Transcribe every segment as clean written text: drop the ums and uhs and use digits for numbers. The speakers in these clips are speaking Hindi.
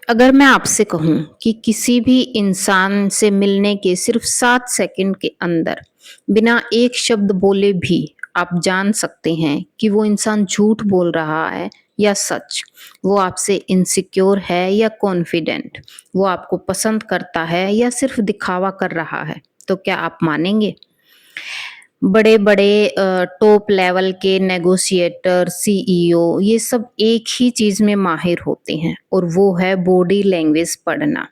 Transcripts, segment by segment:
अगर मैं आपसे कहूँ कि किसी भी इंसान से मिलने के सिर्फ 7 सेकंड के अंदर बिना एक शब्द बोले भी आप जान सकते हैं कि वो इंसान झूठ बोल रहा है या सच, वो आपसे इनसिक्योर है या कॉन्फिडेंट, वो आपको पसंद करता है या सिर्फ दिखावा कर रहा है, तो क्या आप मानेंगे? बड़े-बड़े टॉप लेवल के नेगोशिएटर, सीईओ ये सब एक ही चीज़ में माहिर होते हैं और वो है बॉडी लैंग्वेज पढ़ना।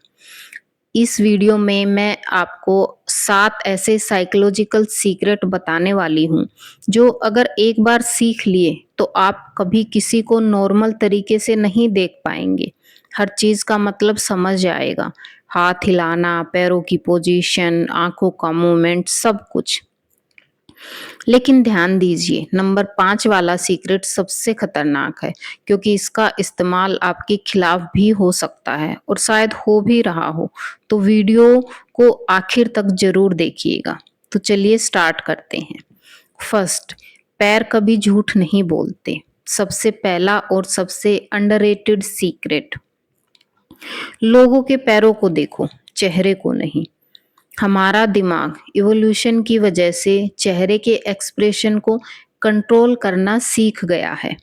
इस वीडियो में मैं आपको 7 ऐसे साइकोलॉजिकल सीक्रेट बताने वाली हूँ, जो अगर एक बार सीख लिए तो आप कभी किसी को नॉर्मल तरीके से नहीं देख पाएँगे। हर चीज़ का मतलब समझ आएगा, हाथ हिलाना, पैरों की पोजीशन, आँखों का मूवमेंट सब कुछ। लेकिन ध्यान दीजिए, नंबर 5 वाला सीक्रेट सबसे खतरनाक है, क्योंकि इसका इस्तेमाल आपके खिलाफ भी हो सकता है और शायद हो भी रहा हो। तो वीडियो को आखिर तक ज़रूर देखिएगा। तो चलिए स्टार्ट करते हैं। फर्स्ट, पैर कभी झूठ नहीं बोलते। सबसे पहला और सबसे अंडररेटेड सीक्रेट, लोगों के पैरों को देखो, चेहरे को नहीं। हमारा दिमाग इवोल्यूशन की वजह से चेहरे के एक्सप्रेशन को कंट्रोल करना सीख गया है।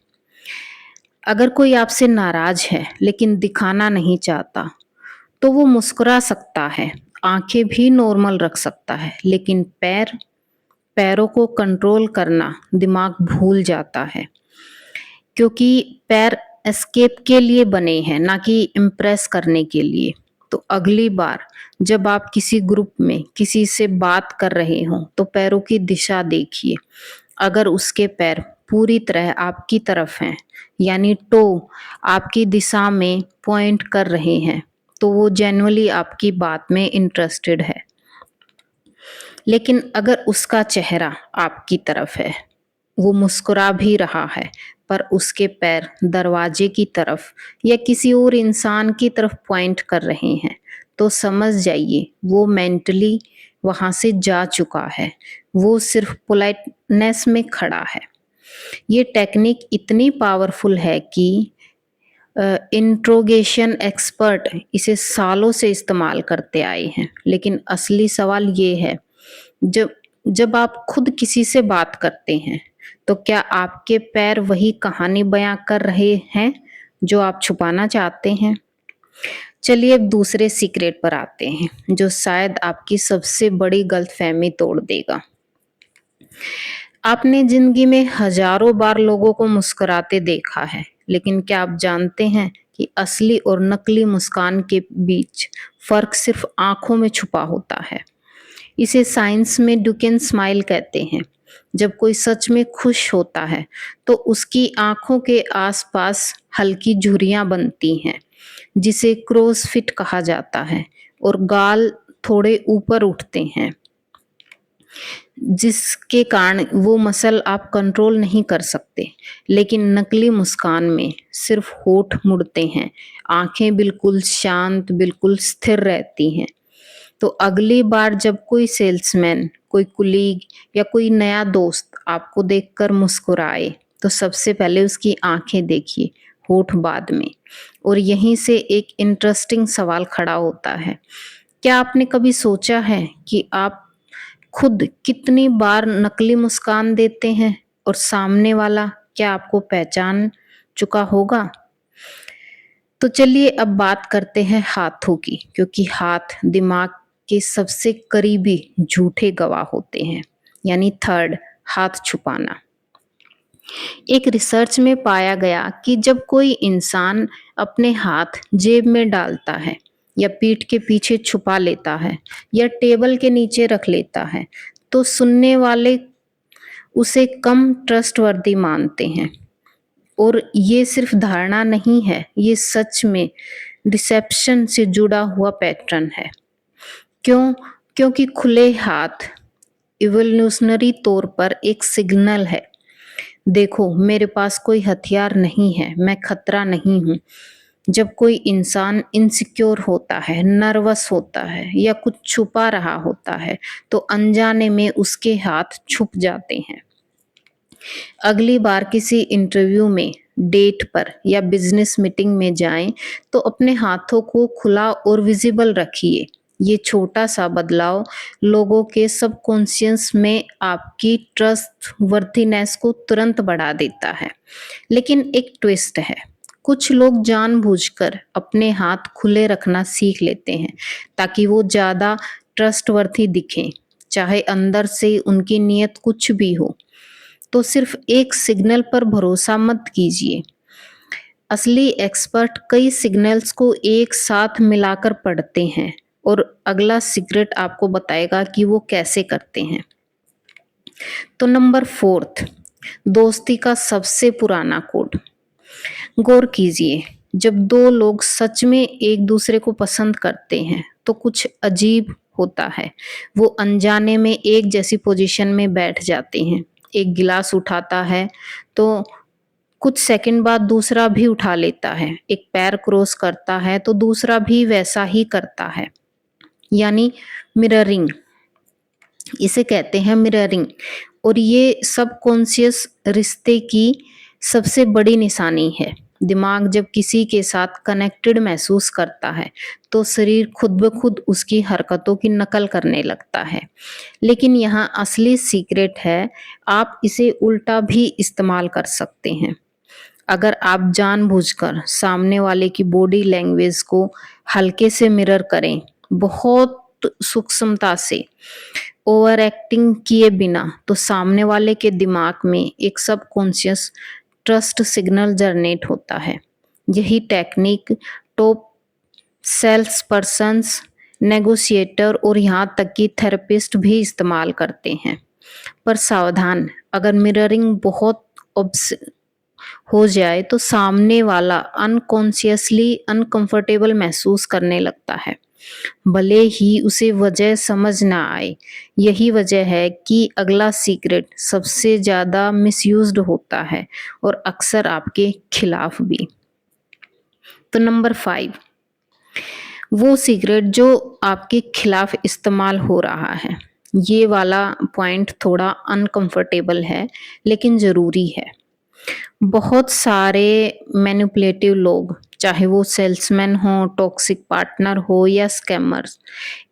अगर कोई आपसे नाराज है लेकिन दिखाना नहीं चाहता, तो वो मुस्कुरा सकता है, आंखें भी नॉर्मल रख सकता है, लेकिन पैरों को कंट्रोल करना दिमाग भूल जाता है, क्योंकि पैर एस्केप के लिए बने हैं, ना कि इम्प्रेस करने के लिए। तो अगली बार जब आप किसी ग्रुप में किसी से बात कर रहे हों, तो पैरों की दिशा देखिए। अगर उसके पैर पूरी तरह आपकी तरफ हैं, यानी टो आपकी दिशा में पॉइंट कर रहे हैं, तो वो जेन्युइनली आपकी बात में इंटरेस्टेड है। लेकिन अगर उसका चेहरा आपकी तरफ है, वो मुस्कुरा भी रहा है, पर उसके पैर दरवाजे की तरफ या किसी और इंसान की तरफ पॉइंट कर रहे हैं, तो समझ जाइए वो मेंटली वहाँ से जा चुका है। वो सिर्फ पोलाइटनेस में खड़ा है। ये टेक्निक इतनी पावरफुल है कि इंट्रोगेशन एक्सपर्ट इसे सालों से इस्तेमाल करते आए हैं। लेकिन असली सवाल ये है, जब जब आप खुद किसी से बात करते हैं, तो क्या आपके पैर वही कहानी बयां कर रहे हैं जो आप छुपाना चाहते हैं? चलिए अब दूसरे सीक्रेट पर आते हैं, जो शायद आपकी सबसे बड़ी गलतफहमी तोड़ देगा। आपने जिंदगी में हजारों बार लोगों को मुस्कुराते देखा है, लेकिन क्या आप जानते हैं कि असली और नकली मुस्कान के बीच फर्क सिर्फ आंखों में छुपा होता है? इसे साइंस में डुकेन स्माइल कहते हैं। जब कोई सच में खुश होता है, तो उसकी आंखों के आसपास हल्की झुर्रियां बनती हैं, जिसे क्रोस फिट कहा जाता है, और गाल थोड़े ऊपर उठते हैं, जिसके कारण वो मसल आप कंट्रोल नहीं कर सकते। लेकिन नकली मुस्कान में सिर्फ होठ मुड़ते हैं, आंखें बिल्कुल शांत, बिल्कुल स्थिर रहती हैं। तो अगली बार जब कोई सेल्समैन, कोई कुलीग या कोई नया दोस्त आपको देखकर मुस्कुराए, तो सबसे पहले उसकी आंखें देखिए, होठ बाद में। और यहीं से एक इंटरेस्टिंग सवाल खड़ा होता है, क्या आपने कभी सोचा है कि आप खुद कितनी बार नकली मुस्कान देते हैं और सामने वाला क्या आपको पहचान चुका होगा? तो चलिए अब बात करते हैं हाथों की, क्योंकि हाथ दिमाग के सबसे करीबी झूठे गवाह होते हैं। यानी थर्ड, हाथ छुपाना। एक रिसर्च में पाया गया कि जब कोई इंसान अपने हाथ जेब में डालता है, या पीठ के पीछे छुपा लेता है, या टेबल के नीचे रख लेता है, तो सुनने वाले उसे कम ट्रस्टवर्दी मानते हैं। और ये सिर्फ धारणा नहीं है, ये सच में डिसेप्शन से जुड़ा हुआ पैटर्न है। क्यों? क्योंकि खुले हाथ इवोल्यूशनरी तौर पर एक सिग्नल है, देखो मेरे पास कोई हथियार नहीं है, मैं खतरा नहीं हूँ। जब कोई इंसान इनसिक्योर होता है, नर्वस होता है या कुछ छुपा रहा होता है, तो अनजाने में उसके हाथ छुप जाते हैं। अगली बार किसी इंटरव्यू में, डेट पर या बिजनेस मीटिंग में जाएं तो अपने हाथों को खुला और विजिबल रखिए। ये छोटा सा बदलाव लोगों के सबकॉन्शियस में आपकी ट्रस्टवर्थीनेस को तुरंत बढ़ा देता है। लेकिन एक ट्विस्ट है, कुछ लोग जानबूझकर अपने हाथ खुले रखना सीख लेते हैं ताकि वो ज़्यादा ट्रस्टवर्थी दिखें, चाहे अंदर से उनकी नीयत कुछ भी हो। तो सिर्फ एक सिग्नल पर भरोसा मत कीजिए। असली एक्सपर्ट कई सिग्नल्स को एक साथ मिलाकर पढ़ते हैं और अगला सीक्रेट आपको बताएगा कि वो कैसे करते हैं। तो नंबर 4, दोस्ती का सबसे पुराना कोड। गौर कीजिए, जब दो लोग सच में एक दूसरे को पसंद करते हैं तो कुछ अजीब होता है। वो अनजाने में एक जैसी पोजीशन में बैठ जाते हैं। एक गिलास उठाता है तो कुछ सेकंड बाद दूसरा भी उठा लेता है। एक पैर क्रॉस करता है तो दूसरा भी वैसा ही करता है। यानी मिररिंग, इसे कहते हैं मिररिंग। और ये सबकॉन्शियस रिश्ते की सबसे बड़ी निशानी है। दिमाग जब किसी के साथ कनेक्टेड महसूस करता है तो शरीर खुद ब खुद उसकी हरकतों की नकल करने लगता है। लेकिन यहाँ असली सीक्रेट है, आप इसे उल्टा भी इस्तेमाल कर सकते हैं। अगर आप जानबूझकर सामने वाले की बॉडी लैंग्वेज को हल्के से मिरर करें, बहुत सूक्ष्मता से, ओवर एक्टिंग किए बिना, तो सामने वाले के दिमाग में एक सबकॉन्शियस ट्रस्ट सिग्नल जनरेट होता है। यही technique top sales persons, negotiator और यहाँ तक कि थेरेपिस्ट भी इस्तेमाल करते हैं। पर सावधान, अगर मिररिंग बहुत हो जाए तो सामने वाला अनकॉन्शियसली अनकंफर्टेबल महसूस करने लगता है, भले ही उसे वजह समझ ना आए। यही वजह है कि अगला सीक्रेट सबसे ज़्यादा मिसयूज्ड होता है और अक्सर आपके खिलाफ भी। तो नंबर 5, वो सीक्रेट जो आपके खिलाफ इस्तेमाल हो रहा है। ये वाला पॉइंट थोड़ा अनकंफर्टेबल है लेकिन ज़रूरी है। बहुत सारे मैनिपुलेटिव लोग, चाहे वो सेल्समैन हो, टॉक्सिक पार्टनर हो या स्कैमर्स,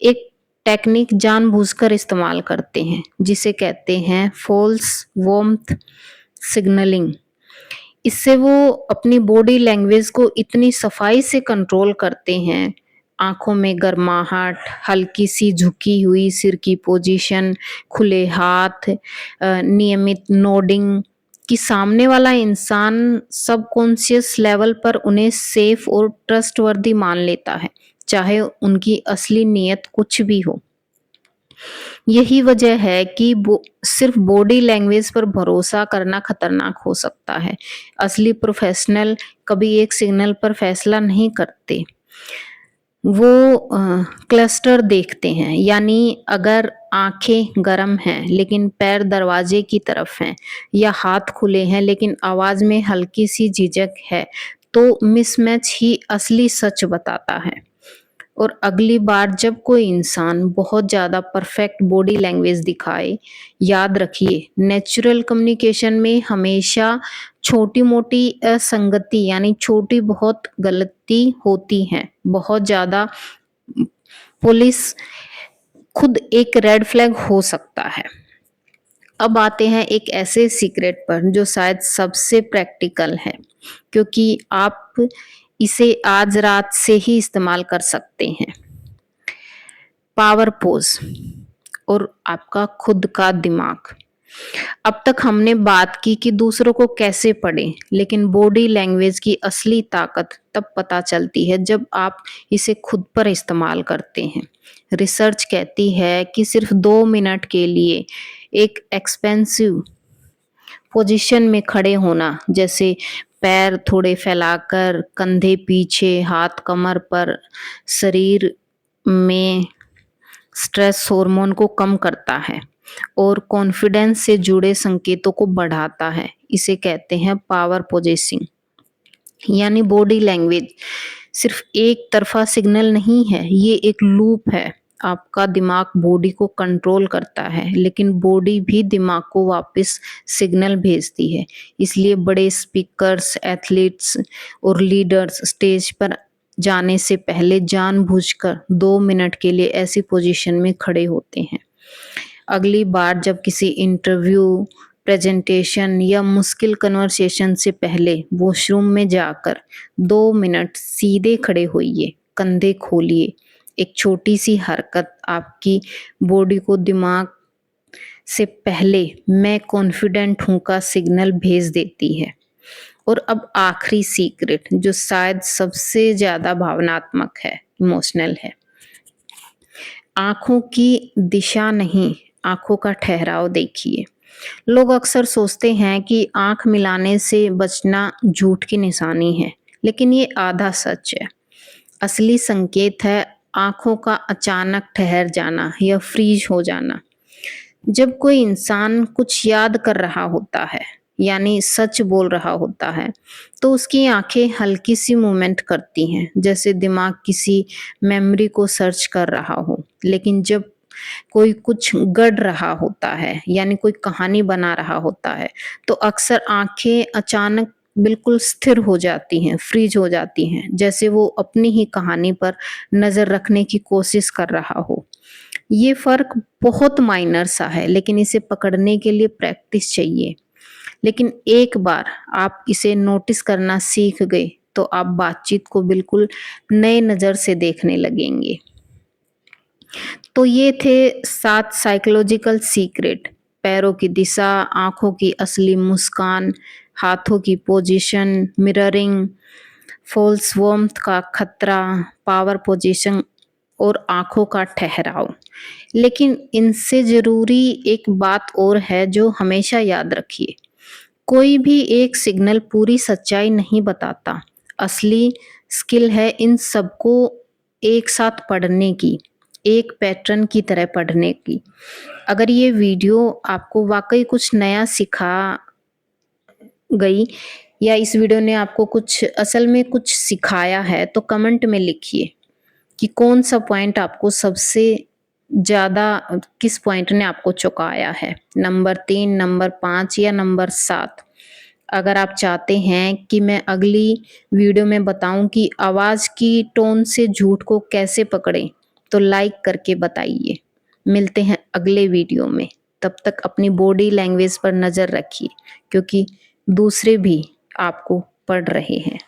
एक टेक्निक जानबूझकर इस्तेमाल करते हैं जिसे कहते हैं फॉल्स वार्मथ सिग्नलिंग। इससे वो अपनी बॉडी लैंग्वेज को इतनी सफाई से कंट्रोल करते हैं, आंखों में गर्माहट, हल्की सी झुकी हुई सिर की पोजीशन, खुले हाथ, नियमित नोडिंग, कि सामने वाला इंसान सबकॉन्शियस लेवल पर उन्हें सेफ और ट्रस्टवर्दी मान लेता है, चाहे उनकी असली नीयत कुछ भी हो। यही वजह है कि सिर्फ बॉडी लैंग्वेज पर भरोसा करना खतरनाक हो सकता है। असली प्रोफेशनल कभी एक सिग्नल पर फैसला नहीं करते, वो क्लस्टर देखते हैं। यानी अगर आंखें गर्म हैं लेकिन पैर दरवाजे की तरफ हैं, या हाथ खुले हैं लेकिन आवाज में हल्की सी झिझक है, तो मिसमैच ही असली सच बताता है। और अगली बार जब कोई इंसान बहुत ज़्यादा परफेक्ट बॉडी लैंग्वेज दिखाए, याद रखिए, नेचुरल कम्युनिकेशन में हमेशा छोटी-मोटी असंगति यानी छोटी बहुत गलती होती हैं। बहुत ज़्यादा पुलिस खुद एक रेड फ्लैग हो सकता है। अब आते हैं एक ऐसे सीक्रेट पर जो शायद सबसे प्रैक्टिकल है, क्योंकि आप इसे आज रात से ही इस्तेमाल कर सकते हैं। पावर पोज और आपका खुद का दिमाग। अब तक हमने बात की कि दूसरों को कैसे पढ़ें, लेकिन बॉडी लैंग्वेज की असली ताकत तब पता चलती है जब आप इसे खुद पर इस्तेमाल करते हैं। रिसर्च कहती है कि सिर्फ 2 मिनट के लिए एक एक्सपेंसिव पोजीशन में खड़े होना, जैसे पैर थोड़े फैलाकर, कंधे पीछे, हाथ कमर पर, शरीर में स्ट्रेस हार्मोन को कम करता है और कॉन्फिडेंस से जुड़े संकेतों को बढ़ाता है। इसे कहते हैं पावर पोजेसिंग। यानी बॉडी लैंग्वेज सिर्फ एक तरफा सिग्नल नहीं है, ये एक लूप है। आपका दिमाग बॉडी को कंट्रोल करता है, लेकिन बॉडी भी दिमाग को वापस सिग्नल भेजती है। इसलिए बड़े स्पीकर्स, एथलीट्स और लीडर्स स्टेज पर जाने से पहले जानबूझकर 2 मिनट के लिए ऐसी पोजीशन में खड़े होते हैं। अगली बार जब किसी इंटरव्यू, प्रेजेंटेशन या मुश्किल कन्वर्सेशन से पहले वॉशरूम में जाकर 2 मिनट सीधे खड़े होइए, कंधे खोलिए। एक छोटी सी हरकत आपकी बॉडी को दिमाग से पहले मैं कॉन्फिडेंट हूँ का सिग्नल भेज देती है। और अब आखिरी सीक्रेट जो शायद सबसे ज़्यादा भावनात्मक है, इमोशनल है। आँखों की दिशा नहीं, आँखों का ठहराव देखिए। लोग अक्सर सोचते हैं कि आँख मिलाने से बचना झूठ की निशानी है, लेकिन ये आधा सच है। असली संकेत है आँखों का अचानक ठहर जाना या फ्रीज हो जाना। जब कोई इंसान कुछ याद कर रहा होता है, यानी सच बोल रहा होता है, तो उसकी आँखें हल्की सी मूवमेंट करती हैं, जैसे दिमाग किसी मेमोरी को सर्च कर रहा हो। लेकिन जब कोई कुछ गढ़ रहा होता है, यानी कोई कहानी बना रहा होता है, तो अक्सर आँखें अचानक बिल्कुल स्थिर हो जाती हैं, फ्रीज हो जाती हैं, जैसे वो अपनी ही कहानी पर नज़र रखने की कोशिश कर रहा हो। ये फ़र्क बहुत माइनर सा है, लेकिन इसे पकड़ने के लिए प्रैक्टिस चाहिए। लेकिन एक बार आप इसे नोटिस करना सीख गए, तो आप बातचीत को बिल्कुल नए नज़र से देखने लगेंगे। तो ये थे 7 साइकोलॉजिकल सीक्रेट। पैरों की दिशा, आँखों की असली मुस्कान, हाथों की पोजीशन, मिररिंग, फ़ॉल्स वार्मथ का खतरा, पावर पोजीशन और आँखों का ठहराव। लेकिन इनसे ज़रूरी एक बात और है जो हमेशा याद रखिए। कोई भी एक सिग्नल पूरी सच्चाई नहीं बताता। असली स्किल है इन सबको एक साथ पढ़ने की, एक पैटर्न की तरह पढ़ने की। अगर ये वीडियो आपको वाक़ई कुछ नया सिखा गई या इस वीडियो ने आपको कुछ असल में कुछ सिखाया है, तो कमेंट में लिखिए कि कौन-सा पॉइंट आपको सबसे ज़्यादा किस पॉइंट ने आपको चौंकाया है, नंबर 3, नंबर 5 या नंबर 7। अगर आप चाहते हैं कि मैं अगली वीडियो में बताऊँ कि आवाज़ की टोन से झूठ को कैसे पकड़ें, तो लाइक करके बताइए। मिलते हैं अगले वीडियो में, तब तक अपनी बॉडी लैंग्वेज पर नज़र रखिए, क्योंकि दूसरे भी आपको पढ़ रहे हैं।